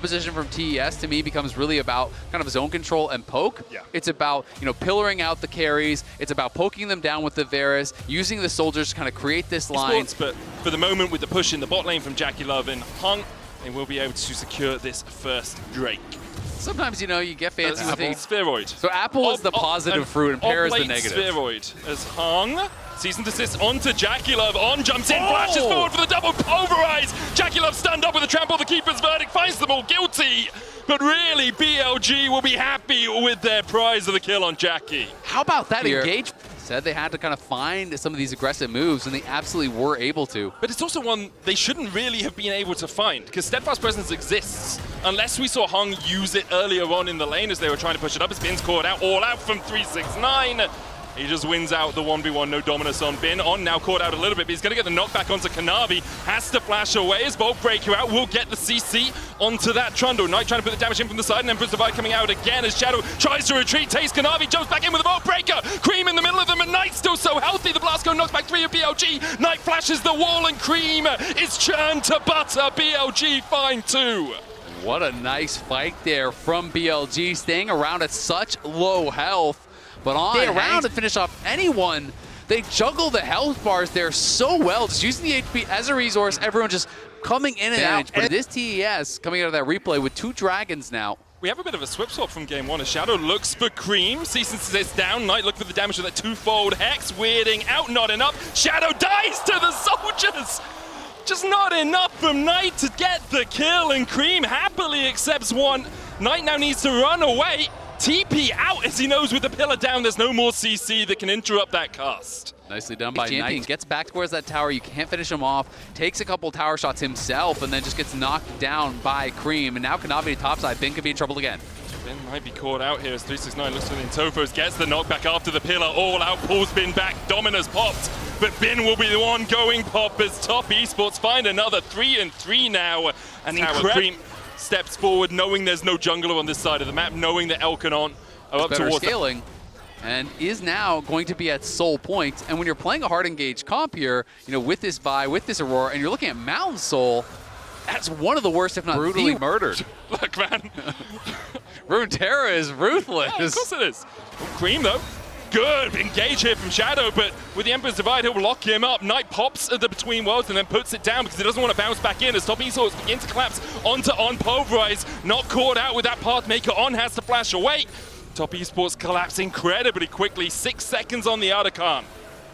Position from TES to me becomes really about kind of zone control and poke. Yeah. It's about, pillaring out the carries. It's about poking them down with the Varus, using the soldiers to kind of create this line. Esports, but for the moment with the push in the bot lane from Jackie Love and Hung, they will be able to secure this first Drake. Sometimes, you get fancy with things. Spheroid. So Apple is the positive fruit and Pear is the negative. Spheroid as Hung. Season desist onto Jackie Love. On jumps in, flashes forward for the double pulverize. Jackie Love stunned up with a trample. The keeper's verdict finds them all guilty. But really, BLG will be happy with their prize of the kill on Jackie. How about that engage? Said they had to kind of find some of these aggressive moves, and they absolutely were able to. But it's also one they shouldn't really have been able to find, because Steadfast Presence exists. Unless we saw Hung use it earlier on in the lane as they were trying to push it up. His Bin's caught out, all out from 369. He just wins out the 1v1, no dominance on Bin. On now caught out a little bit, but he's going to get the knockback onto Kanavi. Has to flash away as Bolt Breaker out. Will get the CC onto that Trundle. Knight trying to put the damage in from the side, and Emperor's Divide coming out again as Shadow tries to retreat. Takes Kanavi, jumps back in with a Bolt Breaker. Cream in the middle of them, and Knight still so healthy. The Blast Cone knocks back 3 of BLG. Knight flashes the wall, and Cream is churned to butter. BLG fine too. What a nice fight there from BLG, staying around at such low health. But stay around to finish off anyone. They juggle the health bars there so well, just using the HP as a resource. Everyone just coming in and out. But this TES coming out of that replay with 2 dragons now. We have a bit of a swip swap from game 1 as Shadow looks for Cream. Season sits down. Knight look for the damage with that 2-fold Hex. Weirding out, not enough. Shadow dies to the soldiers. Just not enough from Knight to get the kill, and Cream happily accepts one. Knight now needs to run away. TP out as he knows with the pillar down, there's no more CC that can interrupt that cast. Nicely done by Knight. Gets back towards that tower. You can't finish him off. Takes a couple tower shots himself and then just gets knocked down by Cream. And now Kanavi topside. Bin could be in trouble again. Bin might be caught out here as 369 looks for the Intofos. Gets the knockback after the pillar. All out, pulls Bin back. Dominus popped. But Bin will be the one going pop as Top Esports find another 3-3 now. And Cream steps forward, knowing there's no jungler on this side of the map, knowing that Elkanon are up towards scaling, and is now going to be at soul point. And when you're playing a hard engaged comp here, with this Vi, with this Aurora, and you're looking at Mountain Soul, that's one of the worst, if not brutally murdered. Look, man. Runeterra is ruthless. Yeah, of course it is. Cream, though. Good engage here from Shadow, but with the Emperor's Divide, he'll lock him up. Knight pops at the Between Worlds and then puts it down because he doesn't want to bounce back in as Top Esports begin to collapse onto On Pulverize. Not caught out with that Pathmaker. On has to flash away. Top Esports collapse incredibly quickly. 6 seconds on the Artican.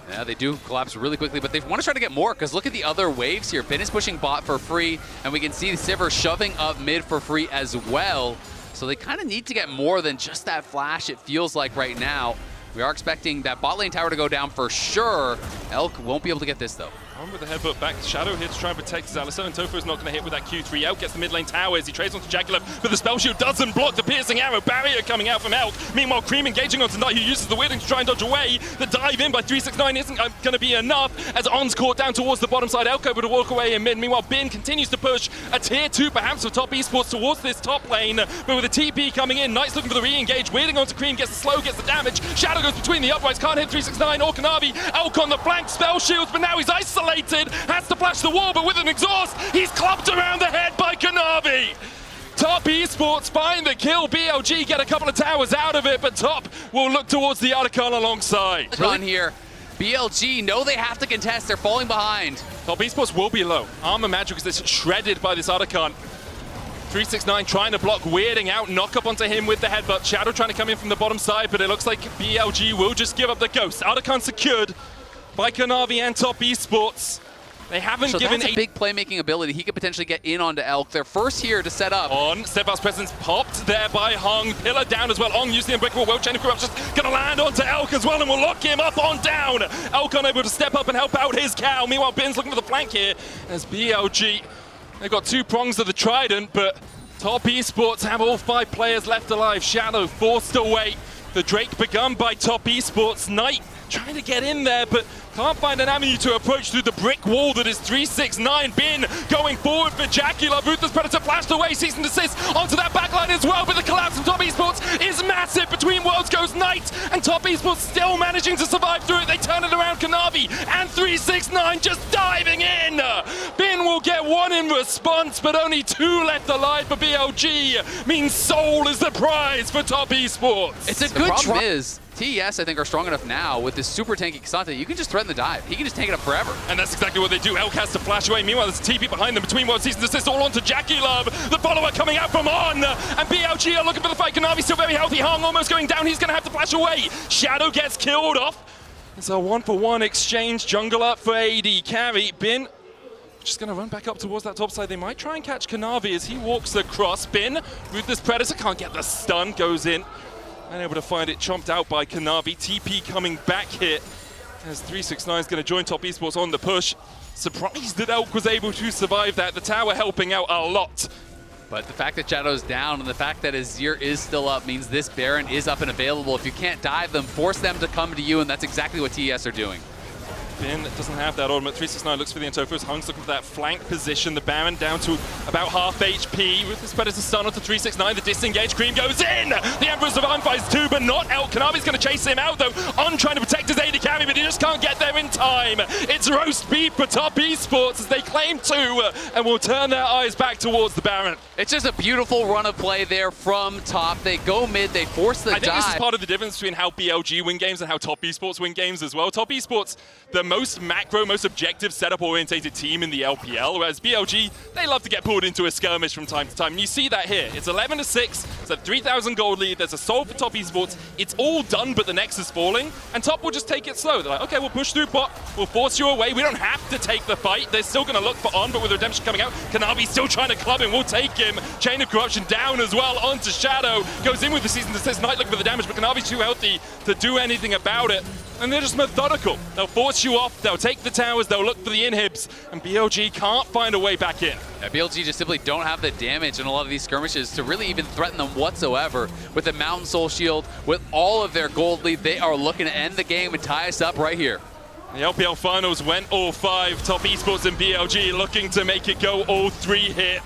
Yeah, they do collapse really quickly, but they want to try to get more because look at the other waves here. Bin is pushing bot for free, and we can see Sivir shoving up mid for free as well. So they kind of need to get more than just that flash, it feels like right now. We are expecting that bot lane tower to go down for sure. Elk won't be able to get this, though. On with the headbutt back. Shadow here to try and protect his Alistar, and Tofu's not going to hit with that Q3. Elk gets the mid lane tower as he trades onto Jagular, but the spell shield doesn't block the piercing arrow. Barrier coming out from Elk. Meanwhile, Cream engaging onto Knight, who uses the weirding to try and dodge away. The dive in by 369 isn't going to be enough as On's caught down towards the bottom side. Elk able to walk away in mid. Meanwhile, Bin continues to push a tier 2 perhaps for Top Esports towards this top lane, but with a TP coming in, Knight's looking for the re-engage. Weirding onto Cream, gets the slow, gets the damage. Shadow goes between the uprights, can't hit 369 or Kanavi. Elk on the flank, spell shields, but now he's isolated. Has to flash the wall, but with an exhaust, he's clubbed around the head by Kanavi. Top Esports find the kill. BLG get a couple of towers out of it, but Top will look towards the Artican alongside. On here, BLG know they have to contest. They're falling behind. Top Esports will be low. Armor Magic is shredded by this Artican. 369 trying to block, weirding out, knock up onto him with the headbutt. Shadow trying to come in from the bottom side, but it looks like BLG will just give up the ghost. Artican secured by Kanavi and Top Esports. They haven't given that's a big playmaking ability. He could potentially get in onto Elk. They're first here to set up. On, Steadfast Presence popped there by Hung. Pillar down as well. Ong using the Unbreakable World Chain of Corruption. Gonna land onto Elk as well and will lock him up on down. Elk unable to step up and help out his cow. Meanwhile, Bin's looking for the flank here as BLG. They've got 2 prongs of the Trident, but Top Esports have all 5 players left alive. Shadow forced away. The Drake begun by Top Esports. Knight trying to get in there, but can't find an avenue to approach through the brick wall that is 369. Bin going forward for Jackie Love. Ruthless Predator flashed away. Cease and desist onto that backline as well, but the collapse from Top Esports is massive. Between Worlds goes Knight, and Top Esports still managing to survive through it. They turn it around. Kanavi and 369 just diving in. Bin will get have 1 in response, but only 2 left alive for BLG. Means Soul is the prize for Top Esports. It's a good problem is, TES, I think, are strong enough now with this super tanky Kasante. You can just threaten the dive. He can just take it up forever. And that's exactly what they do. Elk has to flash away. Meanwhile, there's a TP behind them between one season assist all onto Jackie Love. The follower coming out from On. And BLG are looking for the fight. Kanavi still very healthy. Hong almost going down. He's going to have to flash away. Shadow gets killed off. It's a 1-for-1 exchange. Jungle up for AD carry. Bin just going to run back up towards that top side. They might try and catch Kanavi as he walks across. Bin, Ruthless Predator can't get the stun. Goes in. Unable to find it, chomped out by Kanavi. TP coming back here as 369 is going to join Top Esports on the push. Surprised that Elk was able to survive that. The tower helping out a lot. But the fact that Shadow's down and the fact that Azir is still up means this Baron is up and available. If you can't dive them, force them to come to you, and that's exactly what TES are doing. Bin doesn't have that ultimate. 369 looks for the Antofos. Hung's looking for that flank position. The Baron down to about half HP. With the Predator stun onto 369. The disengage. Cream goes in. The Emperor's Divine finds 2, but not Elk. Kanavi's going to chase him out, though. On trying to protect his AD carry, but he just can't get there in time. It's roast beef for Top Esports as they claim 2 and will turn their eyes back towards the Baron. It's just a beautiful run of play there from top. They go mid. They force the dive. I think this is part of the difference between how BLG win games and how Top Esports win games as well. Top Esports, the most macro, most objective setup-orientated team in the LPL, whereas BLG, they love to get pulled into a skirmish from time to time. And you see that here. It's 11-6. It's a 3,000 gold lead. There's a soul for Top Esports. It's all done, but the Nexus falling, and Top will just take it slow. They're like, okay, we'll push through bot. We'll force you away. We don't have to take the fight. They're still going to look for On, but with Redemption coming out, Kanavi still trying to club him. We'll take him. Chain of Corruption down as well onto Shadow. Goes in with the season assist. Knight looking for the damage, but Kanavi's too healthy to do anything about it. And they're just methodical. They'll force you off, they'll take the towers, they'll look for the inhibs, and BLG can't find a way back in. Yeah, BLG just simply don't have the damage in a lot of these skirmishes to really even threaten them whatsoever. With the Mountain Soul Shield, with all of their gold lead, they are looking to end the game and tie us up right here. The LPL finals went all 5. Top Esports and BLG looking to make it go all 3 here.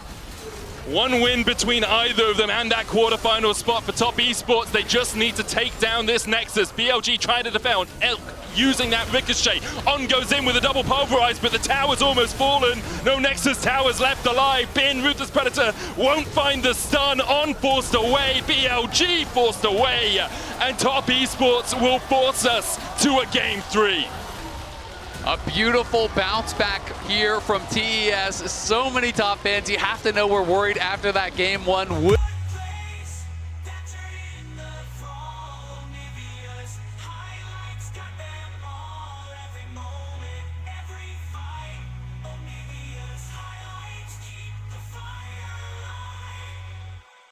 1 win between either of them and that quarterfinal spot for Top Esports. They just need to take down this Nexus. BLG trying to defend. Elk using that ricochet. On goes in with a double pulverize, but the tower's almost fallen. No Nexus towers left alive. Bin, Ruthless Predator won't find the stun. On forced away. BLG forced away. And Top Esports will force us to a game 3. A beautiful bounce back here from TES. So many top fans. You have to know we're worried after that game 1.